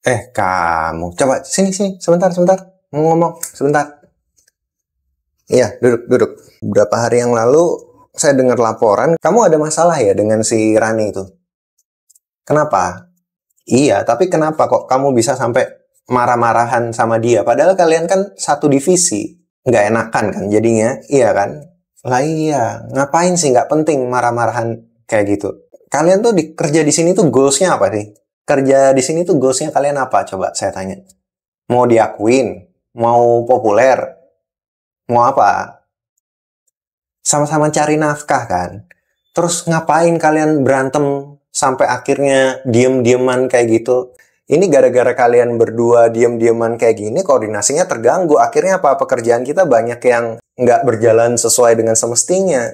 Kamu coba sini sebentar mau ngomong sebentar. Iya, duduk. Beberapa hari yang lalu saya dengar laporan kamu ada masalah ya dengan si Rani itu. Kenapa? Iya, tapi kenapa kok kamu bisa sampai marah-marahan sama dia? Padahal kalian kan satu divisi. Nggak enakan kan jadinya, iya kan? Lah iya, ngapain sih nggak penting marah-marahan kayak gitu? Kalian tuh kerja di sini tuh goals-nya apa sih? Kerja di sini tuh goals-nya kalian apa? Coba saya tanya. Mau diakuin? Mau populer? Mau apa? Sama-sama cari nafkah kan? Terus ngapain kalian berantem sampai akhirnya diem-dieman kayak gitu? Ini gara-gara kalian berdua diem-dieman kayak gini, koordinasinya terganggu. Akhirnya apa? Pekerjaan kita banyak yang nggak berjalan sesuai dengan semestinya.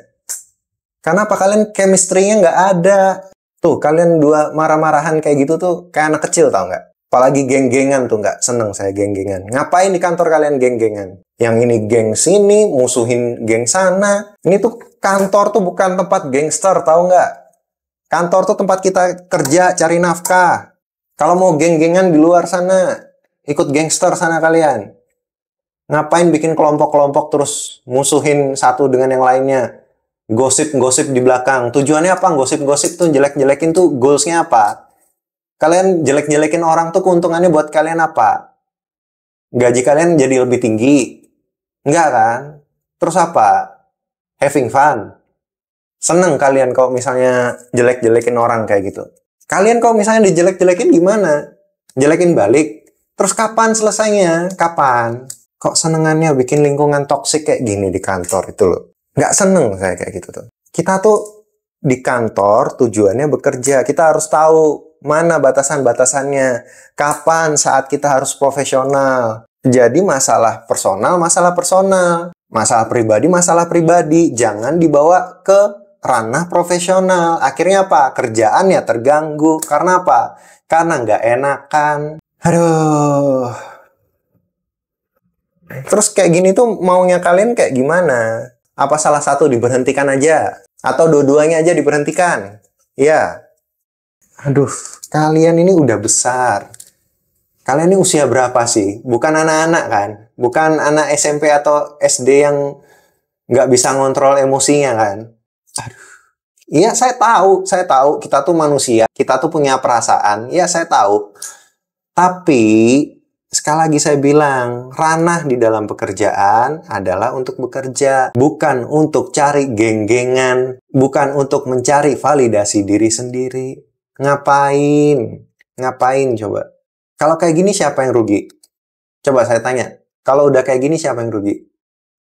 Karena apa? Kalian chemistry-nya nggak ada. Tuh, kalian dua marah-marahan kayak gitu tuh kayak anak kecil, tau nggak? Apalagi geng-gengan tuh, nggak seneng saya geng-gengan. Ngapain di kantor kalian geng-gengan? Yang ini geng sini, musuhin geng sana. Ini tuh kantor tuh bukan tempat gangster, tau nggak? Kantor tuh tempat kita kerja, cari nafkah. Kalau mau geng-gengan di luar sana, ikut gangster sana kalian. Ngapain bikin kelompok-kelompok terus musuhin satu dengan yang lainnya? Gosip-gosip di belakang. Tujuannya apa? Gosip-gosip tuh jelek-jelekin tuh goalsnya apa? Kalian jelek-jelekin orang tuh keuntungannya buat kalian apa? Gaji kalian jadi lebih tinggi? Enggak kan? Terus apa? Having fun. Seneng kalian kalau misalnya jelek-jelekin orang kayak gitu. Kalian kalau misalnya dijelek-jelekin gimana? Jelekin balik. Terus kapan selesainya? Kapan? Kok senengannya bikin lingkungan toksik kayak gini di kantor itu loh. Nggak seneng saya kayak gitu tuh. Kita tuh di kantor tujuannya bekerja. Kita harus tahu mana batasan-batasannya. Kapan saat kita harus profesional. Jadi masalah personal. Masalah pribadi. Jangan dibawa ke ranah profesional. Akhirnya apa? Kerjaan ya terganggu. Karena apa? Karena nggak enakan. Aduh. Terus kayak gini tuh maunya kalian kayak gimana? Apa salah satu diberhentikan aja? Atau dua-duanya aja diberhentikan? Ya. Aduh, kalian ini udah besar. Kalian ini usia berapa sih? Bukan anak-anak kan? Bukan anak SMP atau SD yang nggak bisa ngontrol emosinya kan? Aduh. Iya, saya tahu. Kita tuh manusia. Kita tuh punya perasaan. Iya, saya tahu. Tapi sekali lagi saya bilang, ranah di dalam pekerjaan adalah untuk bekerja, bukan untuk cari geng-gengan, bukan untuk mencari validasi diri sendiri. Ngapain coba? Kalau kayak gini siapa yang rugi? Coba saya tanya, kalau udah kayak gini siapa yang rugi?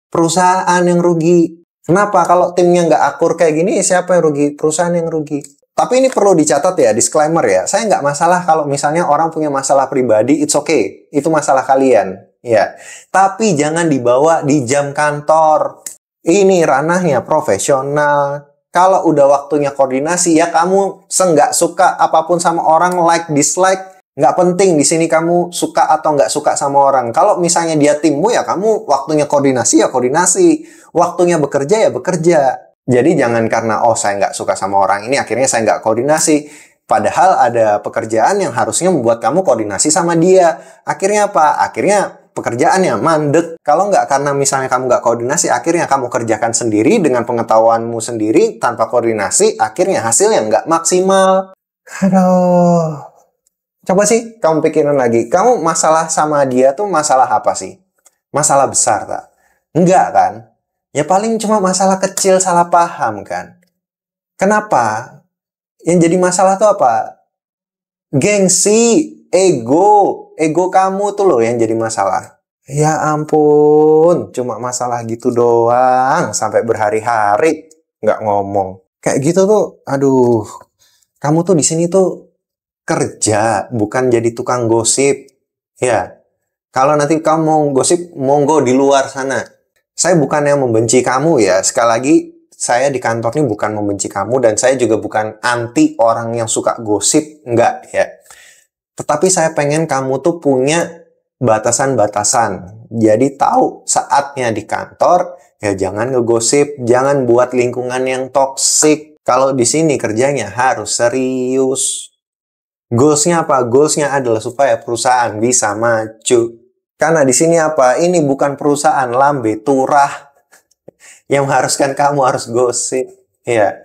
Perusahaan yang rugi. Kenapa? Kalau timnya nggak akur kayak gini, siapa yang rugi? Perusahaan yang rugi. Tapi ini perlu dicatat ya, disclaimer ya. Saya nggak masalah kalau misalnya orang punya masalah pribadi, it's okay. Itu masalah kalian. Ya. Tapi jangan dibawa di jam kantor. Ini ranahnya profesional. Kalau udah waktunya koordinasi, ya kamu nggak suka apapun sama orang, like, dislike. Nggak penting di sini kamu suka atau nggak suka sama orang. Kalau misalnya dia timmu, ya kamu waktunya koordinasi, ya koordinasi. Waktunya bekerja, ya bekerja. Jadi jangan karena, oh saya nggak suka sama orang ini, akhirnya saya nggak koordinasi. Padahal ada pekerjaan yang harusnya membuat kamu koordinasi sama dia. Akhirnya apa? Akhirnya pekerjaannya mandek. Kalau nggak karena misalnya kamu nggak koordinasi, akhirnya kamu kerjakan sendiri dengan pengetahuanmu sendiri, tanpa koordinasi, akhirnya hasilnya nggak maksimal. Aduh. Coba sih kamu pikirin lagi. Kamu masalah sama dia tuh masalah apa sih? Masalah besar tak? Enggak kan? Ya paling cuma masalah kecil salah paham kan. Kenapa? Yang jadi masalah tuh apa? Gengsi, ego kamu tuh loh yang jadi masalah. Ya ampun, cuma masalah gitu doang sampai berhari-hari nggak ngomong. Kayak gitu tuh, aduh. Kamu tuh di sini tuh kerja, bukan jadi tukang gosip. Ya. Kalau nanti kamu mau gosip, monggo di luar sana. Saya bukan yang membenci kamu ya. Sekali lagi, saya di kantor ini bukan membenci kamu. Dan saya juga bukan anti orang yang suka gosip. Enggak ya. Tetapi saya pengen kamu tuh punya batasan-batasan. Jadi tahu saatnya di kantor, ya jangan ngegosip. Jangan buat lingkungan yang toksik. Kalau di sini kerjanya harus serius. Goalsnya apa? Goalsnya adalah supaya perusahaan bisa maju. Karena di sini apa? Ini bukan perusahaan lambe turah yang mengharuskan kamu harus gosip. Ya,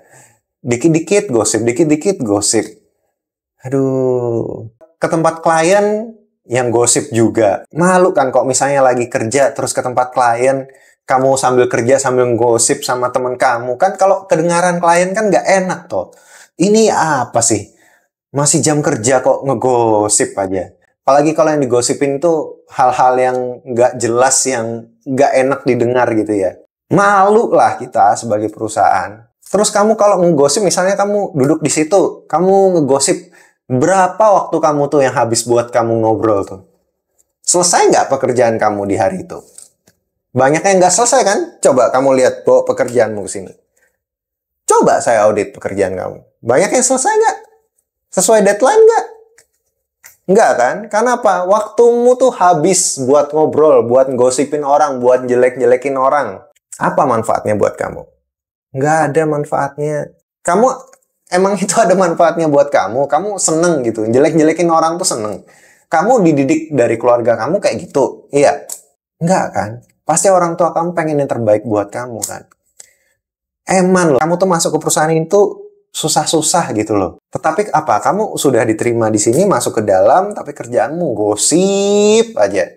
dikit-dikit gosip, dikit-dikit gosip. Aduh, ke tempat klien yang gosip juga. Malu kan kok misalnya lagi kerja terus ke tempat klien, kamu sambil kerja sambil gosip sama temen kamu. Kan kalau kedengaran klien kan nggak enak toh. Ini apa sih? Masih jam kerja kok ngegosip aja. Apalagi kalau yang digosipin itu hal-hal yang nggak jelas, yang nggak enak didengar gitu ya. Malu lah kita sebagai perusahaan. Terus kamu kalau ngegosip, misalnya kamu duduk di situ, kamu ngegosip, berapa waktu kamu tuh yang habis buat kamu ngobrol tuh? Selesai nggak pekerjaan kamu di hari itu? Banyak yang nggak selesai kan? Coba kamu lihat bawa pekerjaanmu ke sini. Coba saya audit pekerjaan kamu. Banyak yang selesai nggak? Sesuai deadline nggak? Nggak kan? Karena apa? Waktumu tuh habis buat ngobrol, buat gosipin orang, buat jelek-jelekin orang. Apa manfaatnya buat kamu? Nggak ada manfaatnya. Kamu, emang itu ada manfaatnya buat kamu? Kamu seneng gitu. Jelek-jelekin orang tuh seneng. Kamu dididik dari keluarga kamu kayak gitu? Iya. Nggak kan? Pasti orang tua kamu pengen yang terbaik buat kamu kan? Eman loh. Kamu tuh masuk ke perusahaan itu susah-susah gitu loh. Tetapi apa? Kamu sudah diterima di sini, masuk ke dalam, tapi kerjaanmu gosip aja.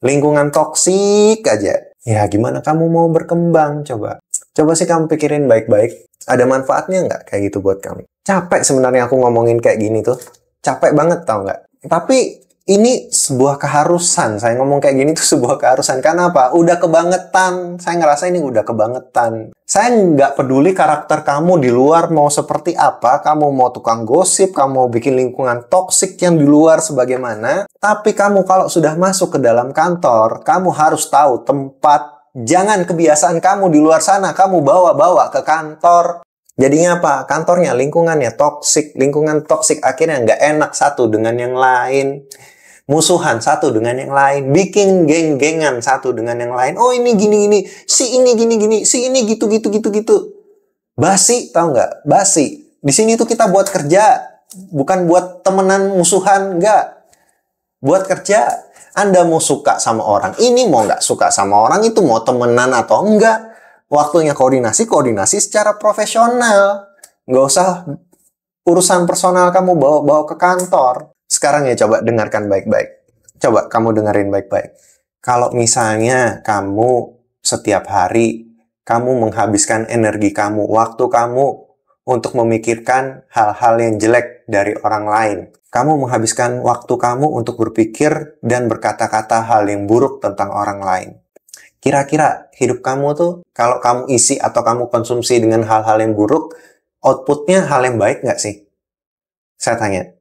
Lingkungan toksik aja. Ya gimana kamu mau berkembang coba? Coba sih kamu pikirin baik-baik. Ada manfaatnya nggak kayak gitu buat kamu? Capek sebenarnya aku ngomongin kayak gini tuh. Capek banget tau nggak? Tapi ini sebuah keharusan. Saya ngomong kayak gini tuh sebuah keharusan. Karena apa? Udah kebangetan. Saya ngerasa ini udah kebangetan. Saya nggak peduli karakter kamu di luar mau seperti apa. Kamu mau tukang gosip, kamu mau bikin lingkungan toksik yang di luar sebagaimana. Tapi kamu kalau sudah masuk ke dalam kantor, kamu harus tahu tempat. Jangan kebiasaan kamu di luar sana, kamu bawa-bawa ke kantor. Jadinya apa? Kantornya, lingkungannya toksik. Lingkungan toksik akhirnya nggak enak satu dengan yang lain. Musuhan satu dengan yang lain, bikin geng-gengan satu dengan yang lain. Oh ini gini-gini, si ini gini-gini, si ini gitu-gitu. Basi, tau nggak? Basi. Di sini tuh kita buat kerja, bukan buat temenan musuhan, nggak. Buat kerja. Anda mau suka sama orang ini, mau nggak suka sama orang itu, mau temenan atau enggak. Waktunya koordinasi secara profesional. Nggak usah urusan personal kamu bawa-bawa ke kantor. Sekarang ya coba dengarkan baik-baik. Coba kamu dengerin baik-baik. Kalau misalnya kamu setiap hari, kamu menghabiskan energi kamu, waktu kamu untuk memikirkan hal-hal yang jelek dari orang lain. Kamu menghabiskan waktu kamu untuk berpikir dan berkata-kata hal yang buruk tentang orang lain. Kira-kira hidup kamu tuh, kalau kamu isi atau kamu konsumsi dengan hal-hal yang buruk, outputnya hal yang baik nggak sih? Saya tanya.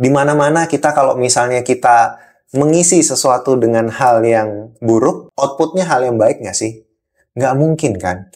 Di mana-mana kita kalau misalnya kita mengisi sesuatu dengan hal yang buruk, outputnya hal yang baik nggak sih? Nggak mungkin kan?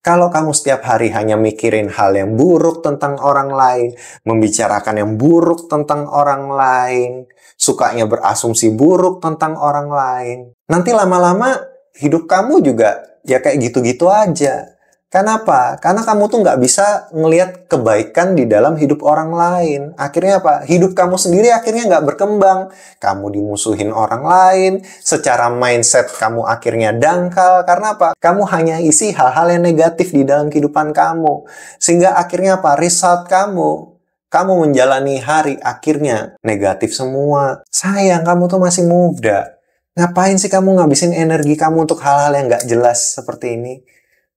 Kalau kamu setiap hari hanya mikirin hal yang buruk tentang orang lain, membicarakan yang buruk tentang orang lain, sukanya berasumsi buruk tentang orang lain, nanti lama-lama hidup kamu juga ya kayak gitu-gitu aja. Kenapa? Karena kamu tuh nggak bisa ngelihat kebaikan di dalam hidup orang lain. Akhirnya apa? Hidup kamu sendiri akhirnya nggak berkembang. Kamu dimusuhin orang lain. Secara mindset kamu akhirnya dangkal. Karena apa? Kamu hanya isi hal-hal yang negatif di dalam kehidupan kamu. Sehingga akhirnya apa? Result kamu menjalani hari akhirnya negatif semua. Sayang, kamu tuh masih muda. Ngapain sih kamu ngabisin energi kamu untuk hal-hal yang nggak jelas seperti ini?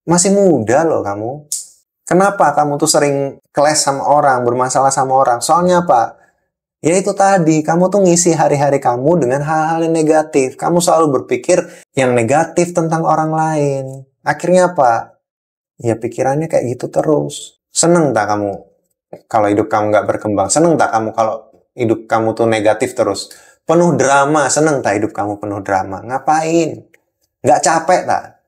Masih muda loh kamu. Kenapa kamu tuh sering clash sama orang, bermasalah sama orang? Soalnya apa? Ya itu tadi, kamu tuh ngisi hari-hari kamu dengan hal-hal yang negatif. Kamu selalu berpikir yang negatif tentang orang lain. Akhirnya apa? Ya pikirannya kayak gitu terus. Seneng tak kamu kalau hidup kamu nggak berkembang? Seneng tak kamu kalau hidup kamu tuh negatif terus? Penuh drama, seneng tak hidup kamu penuh drama? Ngapain? Nggak capek tak?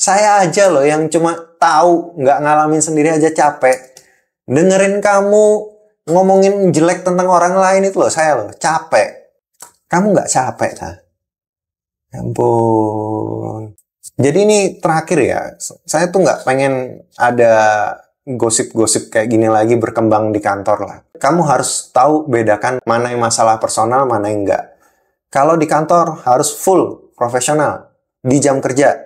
Saya aja loh yang cuma tahu, nggak ngalamin sendiri aja capek. Dengerin kamu ngomongin jelek tentang orang lain itu loh, saya loh capek. Kamu nggak capek, ta? Ya ampun. Jadi ini terakhir ya, saya tuh nggak pengen ada gosip-gosip kayak gini lagi berkembang di kantor lah. Kamu harus tahu bedakan mana yang masalah personal, mana yang enggak. Kalau di kantor harus full profesional di jam kerja.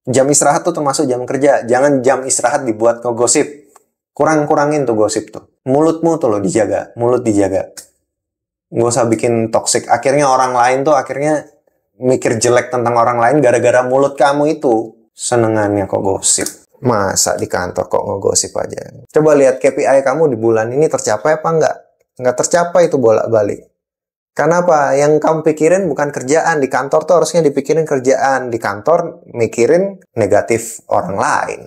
Jam istirahat tuh termasuk jam kerja. Jangan jam istirahat dibuat ngegosip. Kurang-kurangin tuh gosip tuh. Mulutmu tuh loh dijaga. Mulut dijaga. Nggak usah bikin toxic. Akhirnya orang lain tuh akhirnya mikir jelek tentang orang lain gara-gara mulut kamu itu. Senengannya kok gosip. Masa di kantor kok ngegosip aja. Coba lihat KPI kamu di bulan ini tercapai apa enggak? Nggak tercapai itu bolak-balik. Karena apa? Yang kamu pikirin bukan kerjaan. Di kantor tuh harusnya dipikirin kerjaan. Di kantor mikirin negatif orang lain.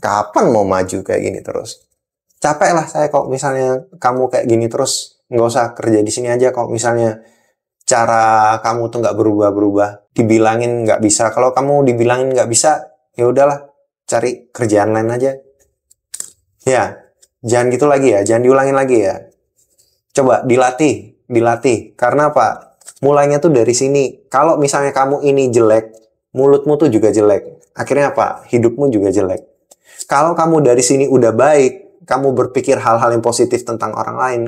Kapan mau maju kayak gini terus? Capek lah saya kok misalnya kamu kayak gini terus. Nggak usah kerja di sini aja kok misalnya cara kamu tuh nggak berubah-berubah. Dibilangin nggak bisa. Kalau kamu dibilangin nggak bisa, ya udahlah. Cari kerjaan lain aja. Ya, jangan gitu lagi ya. Jangan diulangin lagi ya. Coba dilatih. Karena apa? Mulainya tuh dari sini. Kalau misalnya kamu ini jelek, mulutmu tuh juga jelek. Akhirnya apa? Hidupmu juga jelek. Kalau kamu dari sini udah baik, kamu berpikir hal-hal yang positif tentang orang lain,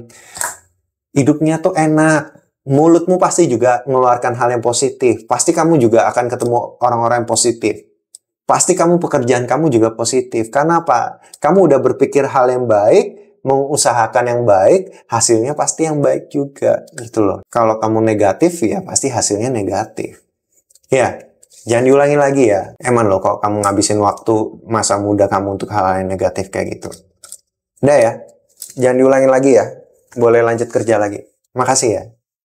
hidupnya tuh enak. Mulutmu pasti juga mengeluarkan hal yang positif. Pasti kamu juga akan ketemu orang-orang yang positif. Pasti kamu pekerjaan kamu juga positif. Karena apa? Kamu udah berpikir hal yang baik, mengusahakan yang baik, hasilnya pasti yang baik juga, gitu loh. Kalau kamu negatif, ya pasti hasilnya negatif. Ya, jangan diulangi lagi ya. Emang loh kok kamu ngabisin waktu masa muda kamu untuk hal yang negatif kayak gitu. Udah ya, jangan diulangi lagi ya. Boleh lanjut kerja lagi. Makasih ya.